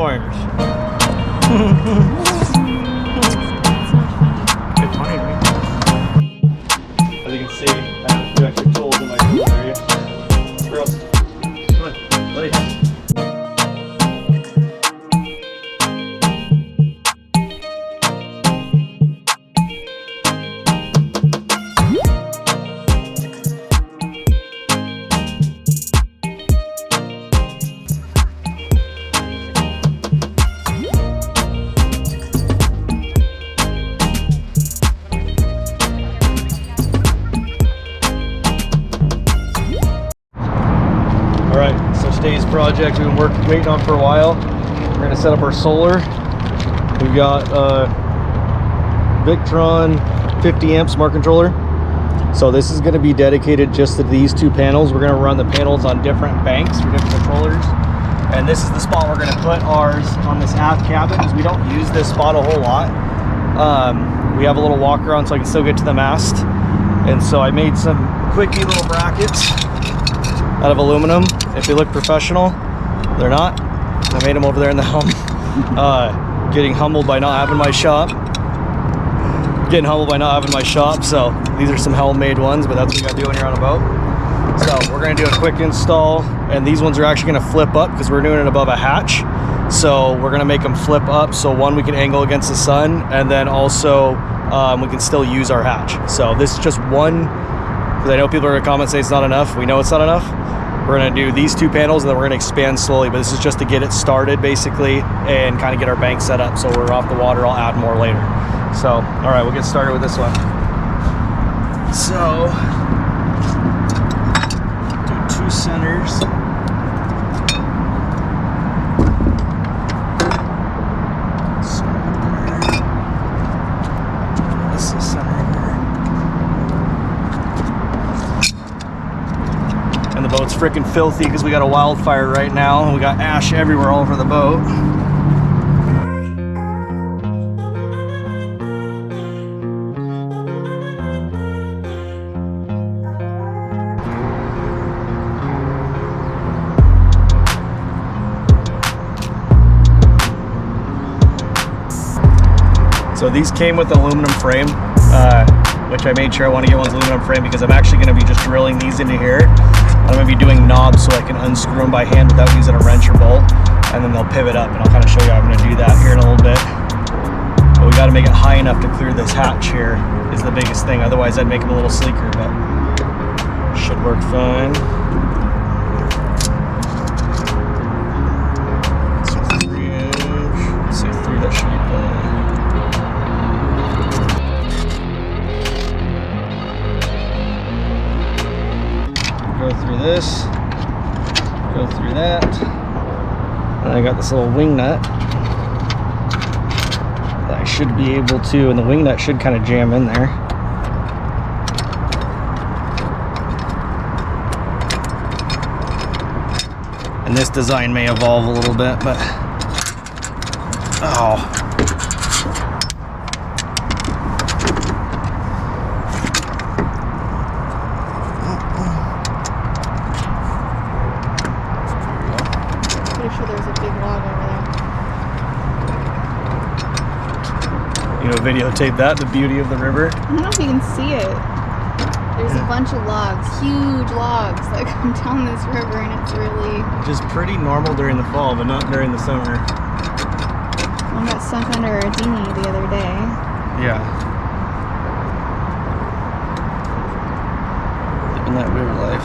orange. It's funny to me. As you can see, I have a few extra tools in my tool area. Girls, come on, buddy. Today's project we've been waiting on for a while. We're going to set up our solar. We've got Victron 50 amp smart controller. So this is going to be dedicated just to these two panels. We're going to run the panels on different banks for different controllers. And this is the spot we're going to put ours on this aft cabin, because we don't use this spot a whole lot. We have a little walk around so I can still get to the mast. And so I made some quickie little brackets out of aluminum. If they look professional, they're not. I made them over there in the helm. Getting humbled by not having my shop. So these are some Helm-made ones, but that's what you gotta do when you're on a boat. So we're gonna do a quick install, and these ones are actually gonna flip up because we're doing it above a hatch. So we're gonna make them flip up, so one, we can angle against the sun, and then also we can still use our hatch. So this is just one, because I know people are gonna comment say it's not enough. We know it's not enough. We're gonna do these two panels, and then we're gonna expand slowly, but this is just to get it started basically and kind of get our bank set up so we're off the water. I'll add more later. So, all right, we'll get started with this one. So, do two centers. This is the center here. And the boat's freaking filthy because we got a wildfire right now, and we got ash everywhere all over the boat. So these came with an aluminum frame, which I made sure I want to get one's aluminum frame because I'm actually going to be just drilling these into here. I'm going to be doing knobs so I can unscrew them by hand without using a wrench or bolt, and then they'll pivot up, and I'll kind of show you how I'm going to do that here in a little bit. But we got to make it high enough to clear this hatch here is the biggest thing. Otherwise I'd make them a little sleeker, but should work fine. So 3-inch, let's say 3, that should be fine. Go through this, go through that, and I got this little wing nut that I should be able to, and the wing nut should kind of jam in there. And this design may evolve a little bit, but oh. You know, videotape that, the beauty of the river. I don't know if you can see it. There's a bunch of logs, huge logs that come down this river, and it's really... Just pretty normal during the fall, but not during the summer. One got sunk under a dinghy the other day. Yeah. Living that river life.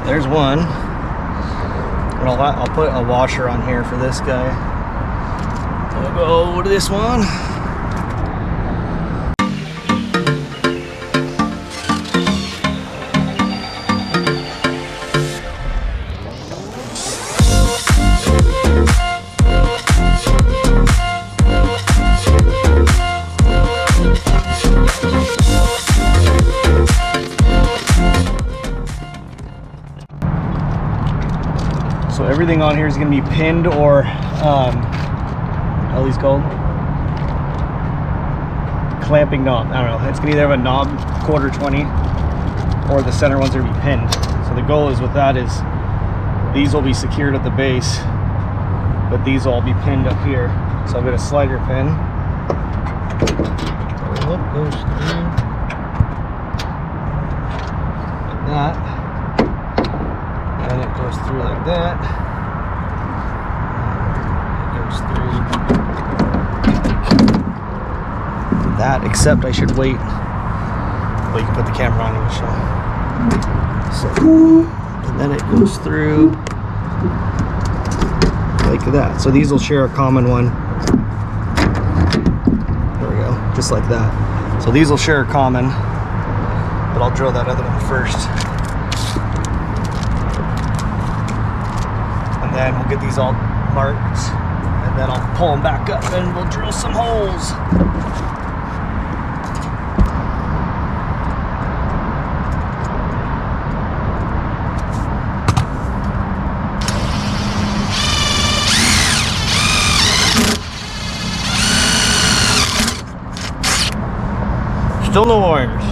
So there's one. And I'll put a washer on here for this guy. I'll go over to this one. So everything on here is going to be pinned, or how are these called? Clamping knob. I don't know. It's going to either have a knob, 1/4-20, or the center ones are going to be pinned. So the goal is with that is these will be secured at the base, but these will all be pinned up here. So I'll get a slider pin. Whoop, goes through like that, and it goes through like that. It goes through that, except I should wait. Well, you can put the camera on and show. So, and then it goes through like that. So these will share a common one. There we go, just like that. So these will share a common, but I'll drill that other one first. And then we'll get these all marked, and then I'll pull them back up and we'll drill some holes. Still no wires.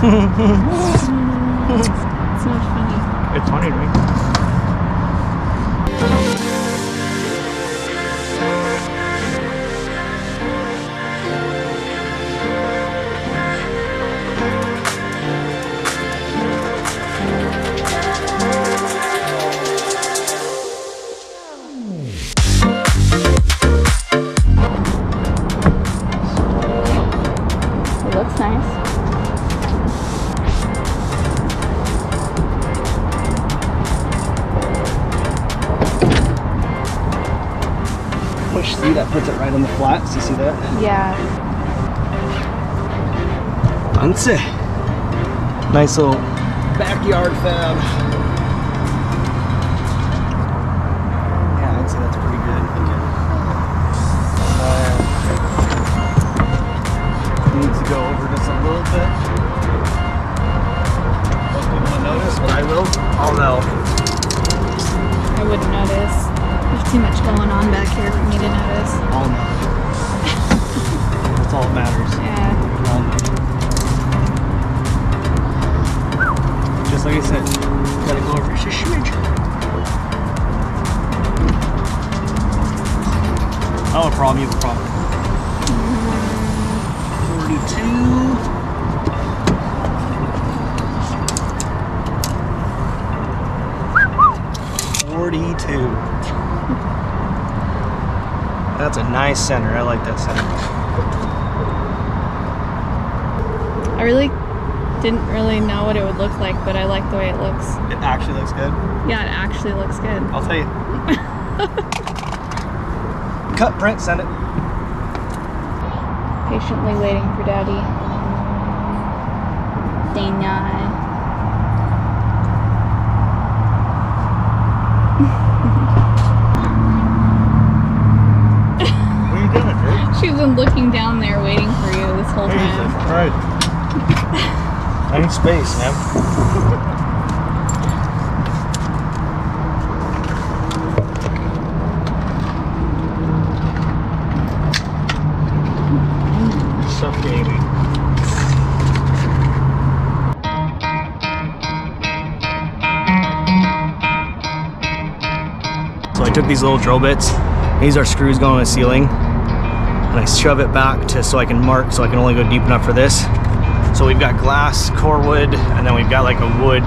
It's not funny. It's funny to me. It looks nice. Push, see, that puts it right on the flats. You see that? Yeah. Fancy. Nice little backyard fab. Yeah, I'd say that's pretty good. Needs to go over just a little bit. Most people will notice, but I will. I'll know. I wouldn't notice. There's too much going on back here for me to notice. I'll know. That's all that matters. Yeah. I'll know. Just like I said, gotta go over just a smidge. Oh, a problem, you have a problem. 42. That's a nice center. I like that center. I really didn't really know what it would look like, but I like the way it looks. It actually looks good. Yeah, it actually looks good. I'll tell you. Cut, print, send it. Patiently waiting for Daddy. Dana. What are you doing, dude? She's been looking down there waiting for you this whole time. Right. I need space, man. Suffocating. So I took these little drill bits. These are screws going on the ceiling, and I shove it back to so I can mark, so I can only go deep enough for this. So we've got glass, core wood, and then we've got like a wood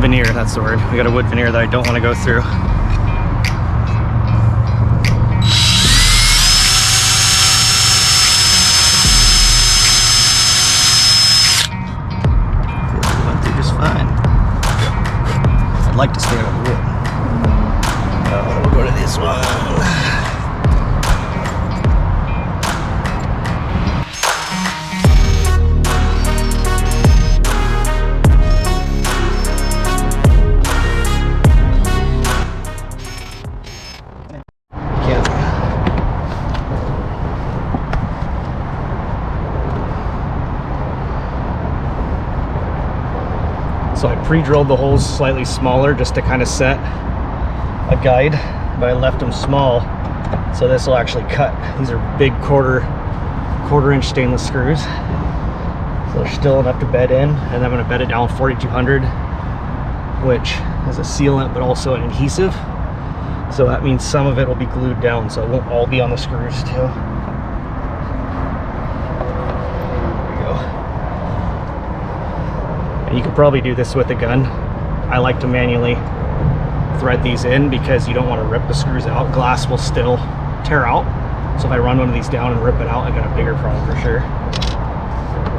veneer. That's the word. We got a wood veneer that I don't want to go through. Went through just fine. I'd like to stay on the wood. We'll go to this one. So I pre-drilled the holes slightly smaller just to kind of set a guide, but I left them small so this will actually cut. These are big quarter inch stainless screws, so they're still enough to bed in, and I'm going to bed it down 4200, which as a sealant, but also an adhesive. So that means some of it will be glued down, so it won't all be on the screws too. There we go. And you could probably do this with a gun. I like to manually thread these in because you don't want to rip the screws out. Glass will still tear out. So if I run one of these down and rip it out, I got a bigger problem for sure.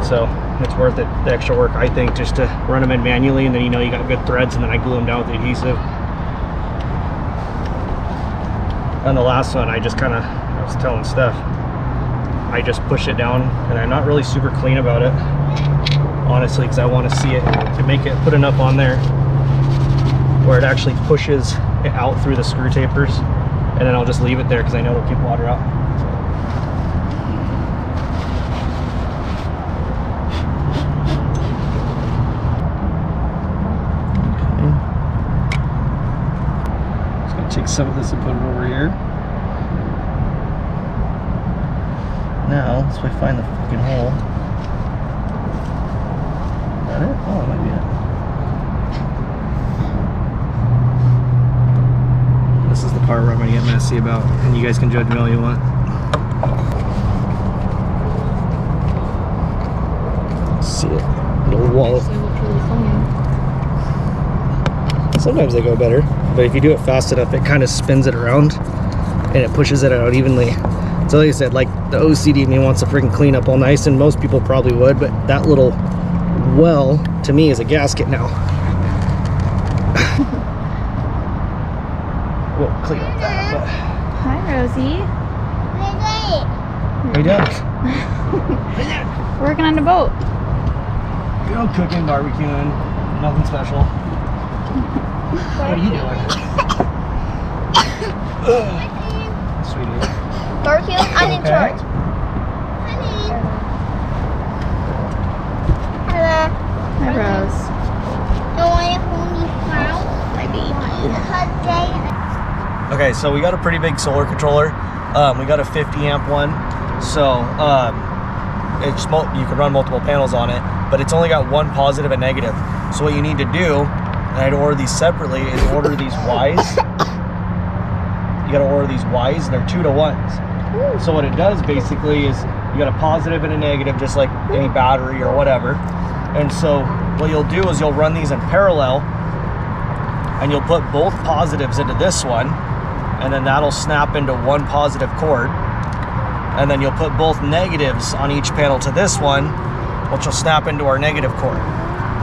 So it's worth it, the extra work, I think, just to run them in manually, and then you know you got good threads, and then I glue them down with the adhesive. On the last one, I just kind of, I was telling Steph, I just push it down, and I'm not really super clean about it, honestly, because I want to see it to make it, put enough on there where it actually pushes it out through the screw tapers, and then I'll just leave it there because I know it'll keep water out. Take some of this and put it over here. Now, let's find the fucking hole. Is that it? Oh, it might be it. This is the part where I'm going to get messy about, and you guys can judge me all you want. See it? Little wall. Sometimes they go better, but if you do it fast enough, it kind of spins it around and it pushes it out evenly. So like I said, like the OCD in me wants to freaking clean up all nice, and most people probably would, but that little well to me is a gasket now. We'll clean up that. But... Hi, Rosie. What are you doing? Working on the boat. Good old cooking, barbecuing, nothing special. What are you doing? Sweetie. Barbecue, I'm in charge. Hello. Hi, Rose. You want to hold me down? My baby. Okay, so we got a pretty big solar controller. We got a 50 amp one. So it's you can run multiple panels on it, but it's only got one positive and negative. So what you need to do, and I'd order these separately, is order these Ys. You gotta order these Ys, and they're 2 to 1s. So what it does basically is you got a positive and a negative, just like any battery or whatever. And so what you'll do is you'll run these in parallel, and you'll put both positives into this one, and then that'll snap into one positive cord. And then you'll put both negatives on each panel to this one, which will snap into our negative cord.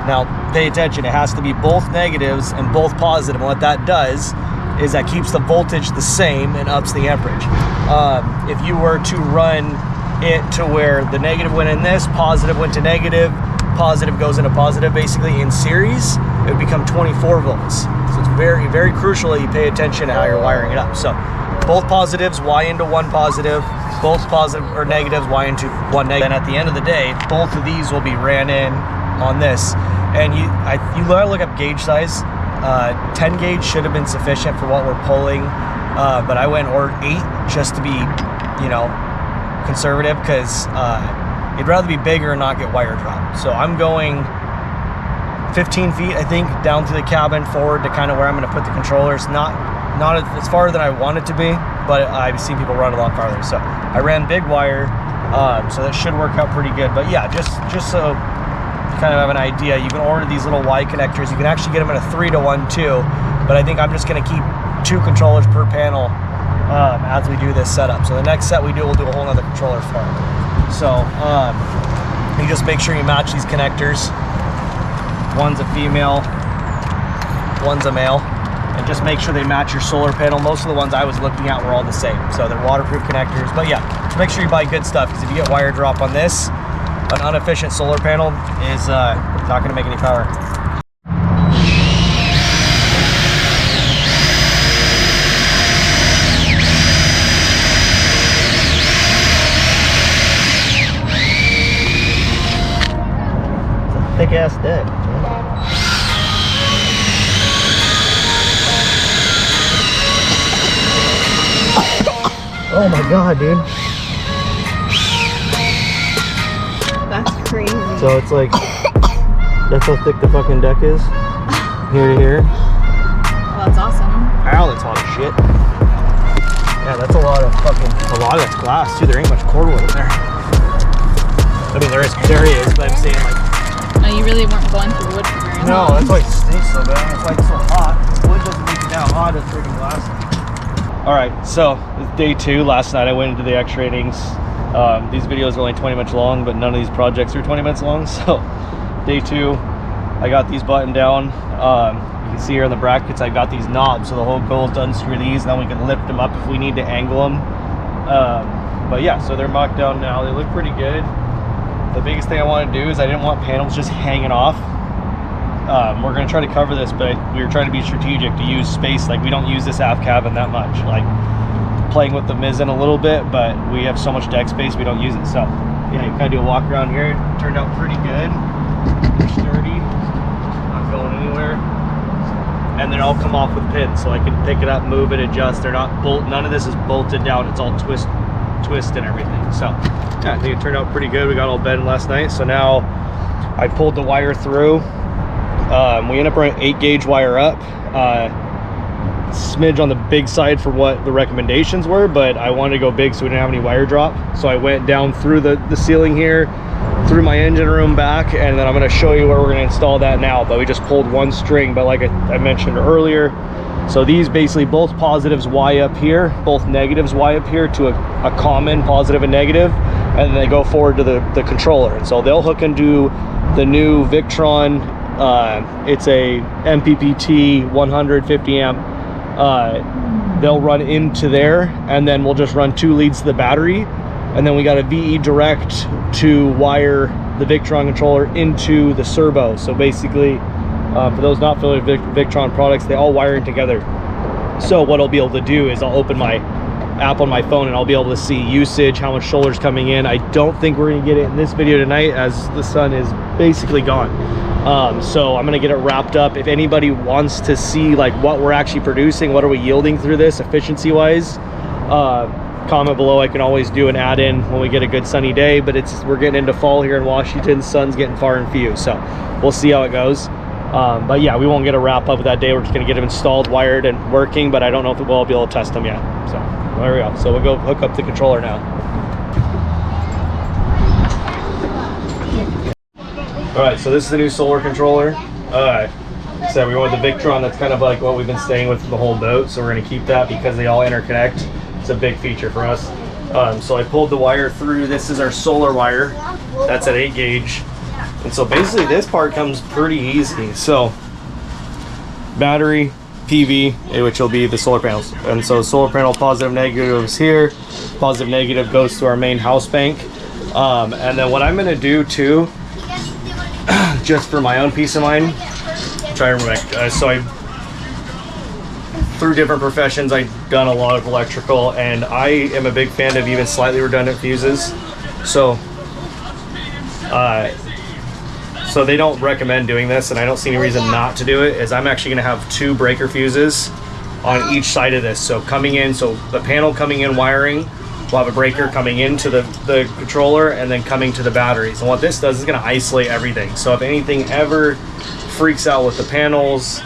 Now, pay attention, it has to be both negatives and both positive. And what that does is that keeps the voltage the same and ups the amperage. If you were to run it to where the negative went in this, positive went to negative, positive goes into positive, basically in series, it would become 24 volts. So it's very, very crucial that you pay attention to how you're wiring it up. So both positives, Y into one positive, both positive or negatives, Y into one negative. And at the end of the day, both of these will be ran in on this. And you look up gauge size. 10 gauge should have been sufficient for what we're pulling, but I went and ordered 8 just to be, you know, conservative, because it'd rather be bigger and not get wire drop. So I'm going 15 feet, I think, down through the cabin forward to kind of where I'm going to put the controller. It's not as far than I want it to be, but I've seen people run a lot farther. So I ran big wire, so that should work out pretty good. But yeah, just so you kind of have an idea, you can order these little Y connectors. You can actually get them in a 3 to 1 too, but I think I'm just going to keep 2 controllers per panel as we do this setup. So the next set we do, we'll do a whole other controller for it. So you just make sure you match these connectors. One's a female, one's a male, and just make sure they match your solar panel. Most of the ones I was looking at were all the same, so they're waterproof connectors. But yeah, just make sure you buy good stuff, because if you get wire drop on this, an inefficient solar panel is not going to make any power. It's a thick ass deck. Oh my god, dude. That's crazy. So it's like, that's how thick the fucking deck is, here to here. shit. Yeah, that's a lot of that's glass too. There ain't much cordwood in there. I mean, there is, but I'm saying like. No, you really weren't going through wood for very long. No, that's why it stinks so bad. That's why it's so hot. Wood doesn't make it that hot. It's freaking glass. All right, so it's day 2. Last night I went into the X ratings. These videos are only 20 minutes long, but none of these projects are 20 minutes long. So day 2, I got these buttoned down. You can see here in the brackets, I got these knobs. So the whole goal is to unscrew these, and then we can lift them up if we need to angle them. But yeah, so they're mocked down now. They look pretty good. The biggest thing I want to do is I didn't want panels just hanging off. We're going to try to cover this, but we were trying to be strategic to use space. Like, we don't use this aft cabin that much. Like, playing with the mizzen a little bit, but we have so much deck space we don't use it. So yeah, you kind of do a walk around here. It turned out pretty good. They're sturdy, not going anywhere. And then I'll come off with pins, so I can pick it up, move it, adjust. They're not none of this is bolted down. It's all twist and everything. So yeah, I think it turned out pretty good. We got all bedded last night. So now I pulled the wire through. We ended up running 8-gauge wire up. Smidge on the big side for what the recommendations were, but I wanted to go big so we didn't have any wire drop. So I went down through the ceiling here, through my engine room back, and then I'm going to show you where we're going to install that now. But we just pulled one string, but like I mentioned earlier, so these basically both positives Y up here, both negatives Y up here to a common positive and negative, and then they go forward to the controller. And so they'll hook into the new Victron. It's a MPPT 150 amp. They'll run into there, and then we'll just run 2 leads to the battery, and then we got a VE direct to wire the Victron controller into the servo. So basically, for those not familiar with Victron products, they all wire in together. So what I'll be able to do is I'll open my app on my phone and I'll be able to see usage, how much solar's coming in. I don't think we're gonna get it in this video tonight, as the sun is basically gone. So I'm gonna get it wrapped up. If anybody wants to see like what we're actually producing, what are we yielding through this efficiency wise, comment below. I can always do an add-in when we get a good sunny day, but we're getting into fall here in Washington. Sun's getting far and few, so we'll see how it goes. But yeah, we won't get a wrap up that day. We're just gonna get them installed, wired, and working, but I don't know if we'll be able to test them yet. So there we go. So we'll go hook up the controller now. All right, so this is the new solar controller. So we went with the Victron. That's kind of like what we've been staying with the whole boat. So we're gonna keep that because they all interconnect. It's a big feature for us. So I pulled the wire through. This is our solar wire. That's at 8-gauge. And so basically this part comes pretty easy. So battery, PV, which will be the solar panels. And so solar panel positive, negative is here. Positive, negative goes to our main house bank. And then what I'm gonna do too, just for my own peace of mind, try to remember. So through different professions, I've done a lot of electrical, and I am a big fan of even slightly redundant fuses. So so they don't recommend doing this, and I don't see any reason not to do it. Is I'm actually going to have 2 breaker fuses on each side of this. So coming in, so the panel coming in wiring, we'll have a breaker coming into the controller and then coming to the batteries. And what this does is going to isolate everything. So if anything ever freaks out with the panels,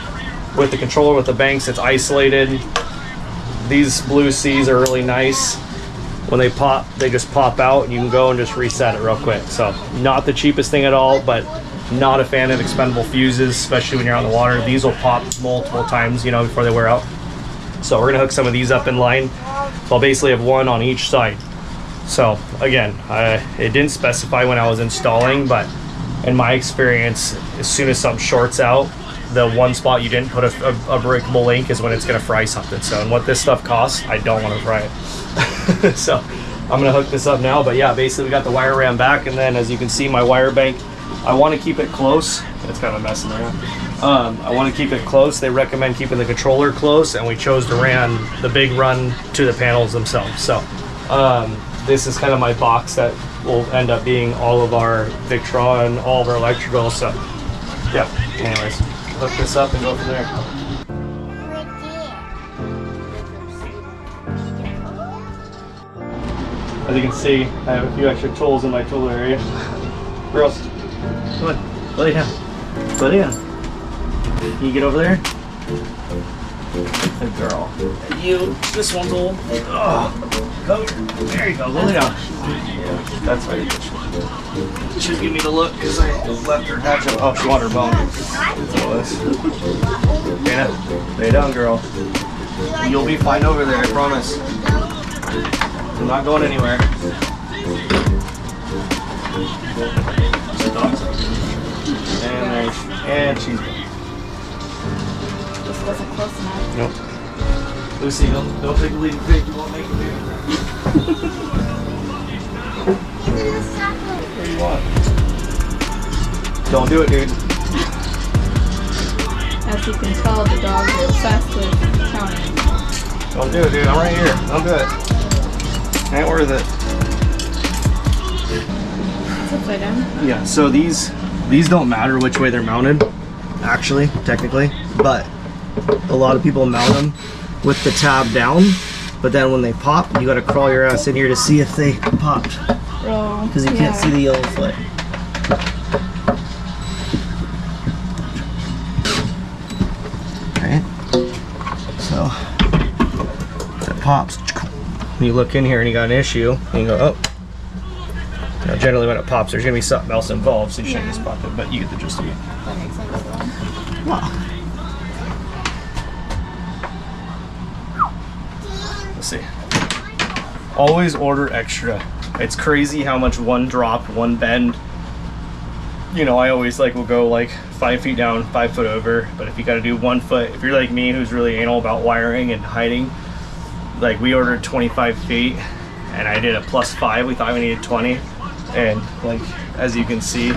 with the controller, with the banks, it's isolated. These blue C's are really nice. When they pop, they just pop out, and you can go and just reset it real quick. So not the cheapest thing at all, but not a fan of expendable fuses, especially when you're on the water. These will pop multiple times, you know, before they wear out. So we're gonna hook some of these up in line. So I'll basically have 1 on each side. So again, it didn't specify when I was installing, but in my experience, as soon as something shorts out, the one spot you didn't put a breakable link is when it's gonna fry something. So, and what this stuff costs, I don't wanna fry it. So I'm gonna hook this up now, but yeah, basically we got the wire ran back, and then as you can see, my wire bank, I wanna keep it close. It's kind of messing around. I wanna keep it close. They recommend keeping the controller close, and we chose to ran the big run to the panels themselves. So this is kind of my box that will end up being all of our Victron, all of our electrical. So yeah, anyways, hook this up and go from there. As you can see, I have a few extra tools in my tool area. Girls, come on, lay down. Lay down. Can you get over there? Good girl. And you, this one's old. Oh, go. There you go. Lay down. Yeah, that's right. She was giving me the look because I left her hatch up. Oh, she wanted her bone. Dana, lay down, girl. You'll be fine over there, I promise. I'm not going anywhere. And there, and she's gone. This wasn't close enough. Nope. Lucy, don't take a leading pig. You won't make it, dude. What do you want? Don't do it, dude. As you can tell, the dogs are obsessed with counting. Don't do it, dude. I'm right here. Don't do it. Ain't worth it. It's upside down. Yeah, so these don't matter which way they're mounted, actually, technically, but a lot of people mount them with the tab down, but then when they pop, you gotta crawl your ass in here to see if they popped, Oh, because you can't see the yellow foot. Okay, so if it pops, you look in here and you got an issue, and you go, oh. Now, generally when it pops, there's gonna be something else involved, so you shouldn't just pop it, but you get the gist of it. That makes sense though. Wow. Let's see. Always order extra. It's crazy how much one drop, one bend. You know, I always will go 5 feet down, 5 foot over. But if you got to do 1 foot, if you're like me, who's really anal about wiring and hiding, we ordered 25 feet, and I did a +5. We thought we needed 20, and as you can see,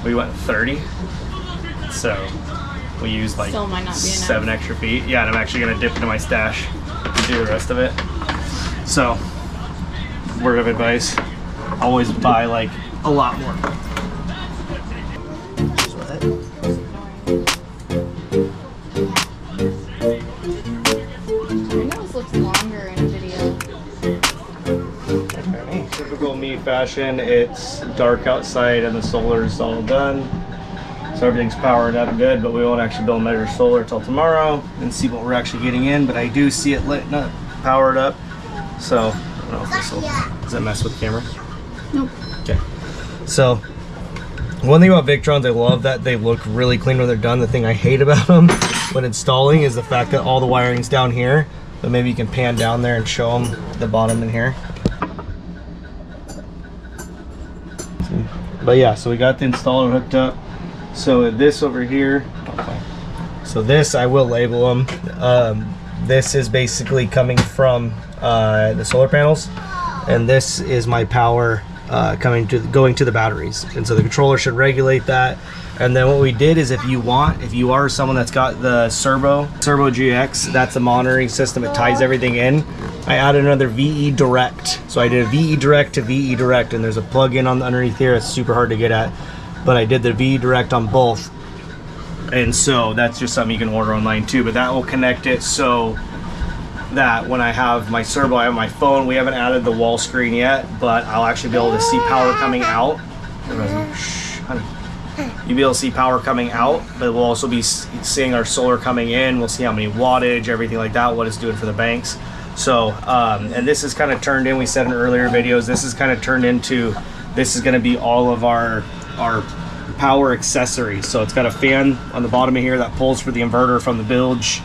we went 30. So we used Still might not be enough. 7 extra feet. Yeah, and I'm actually gonna dip into my stash and do the rest of it. So, word of advice, always buy a lot more. Your nose looks longer in video. Typical me fashion, it's dark outside and the solar's all done. So everything's powered up good, but we won't actually be able to measure solar till tomorrow and see what we're actually getting in. But I do see it lit up, powered up. So, I don't know if this will, does that mess with the camera? Nope. Okay. So, one thing about Victrons, I love that they look really clean when they're done. The thing I hate about them when installing is the fact that all the wiring's down here. But maybe you can pan down there and show them the bottom in here. But yeah, so we got the installer hooked up. So this over here, so this I will label them. This is basically coming from the solar panels, and this is my power going to the batteries. And so the controller should regulate that. And then what we did is, if you are someone that's got the Servo GX, that's a monitoring system. It ties everything in. I added another VE Direct. So I did a VE Direct to VE Direct, and there's a plug-in on the underneath here. It's super hard to get at, but I did the VE Direct on both. And so that's just something you can order online too, but that will connect it so that when I have my Servo, I have my phone. We haven't added the wall screen yet, but I'll actually be able to see power coming out. Shh, honey. You'll be able to see power coming out, but we'll also be seeing our solar coming in. We'll see how many wattage, everything like that, what it's doing for the banks. So, and this is kind of turned in, we said in earlier videos, this is kind of turned into, this is going to be all of our power accessories. So it's got a fan on the bottom of here that pulls for the inverter from the bilge.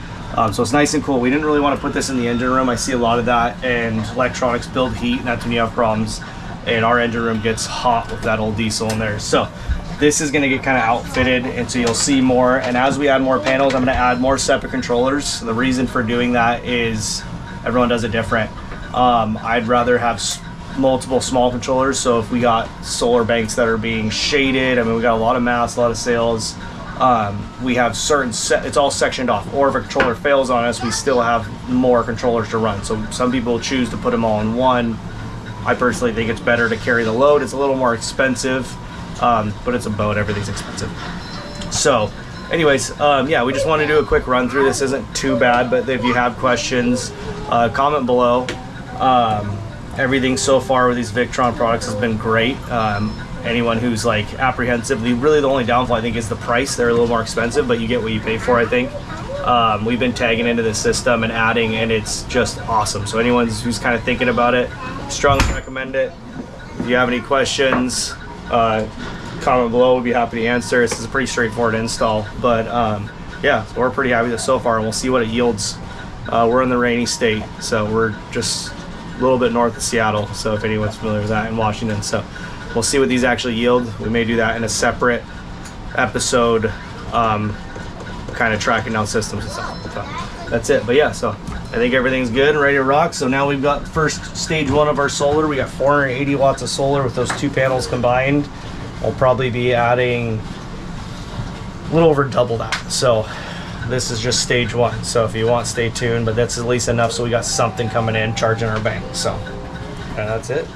So it's nice and cool. We didn't really want to put this in the engine room. I see a lot of that, and electronics build heat, and that's when you have problems. And our engine room gets hot with that old diesel in there. So this is going to get kind of outfitted, and so you'll see more. And as we add more panels, I'm going to add more separate controllers. The reason for doing that is everyone does it different. I'd rather have multiple small controllers. So if we got solar banks that are being shaded, I mean, we got a lot of mass, a lot of sails. We have certain it's all sectioned off, or if a controller fails on us, we still have more controllers to run. So some people choose to put them all in one. I personally think it's better to carry the load. It's a little more expensive, but it's a boat, everything's expensive. So anyways, yeah, we just want to do a quick run through. This isn't too bad, but if you have questions, comment below. Everything so far with these Victron products has been great. Anyone who's apprehensive, really the only downfall I think is the price. They're a little more expensive, but you get what you pay for, I think. we've been tagging into the system and adding, and it's just awesome. So anyone who's kind of thinking about it, strongly recommend it. If you have any questions, comment below. We'd be happy to answer. This is a pretty straightforward install, but yeah, so we're pretty happy with it so far, and we'll see what it yields. We're in the rainy state, so we're just a little bit north of Seattle, so if anyone's familiar with that, in Washington. So we'll see what these actually yield. We may do that in a separate episode, kind of tracking down systems and stuff. But that's it. But yeah, so I think everything's good and ready to rock. So now we've got first stage 1 of our solar. We got 480 watts of solar with those 2 panels combined. We'll probably be adding a little over double that. So this is just stage 1. So if you want, stay tuned, but that's at least enough so we got something coming in charging our bank. So that's it.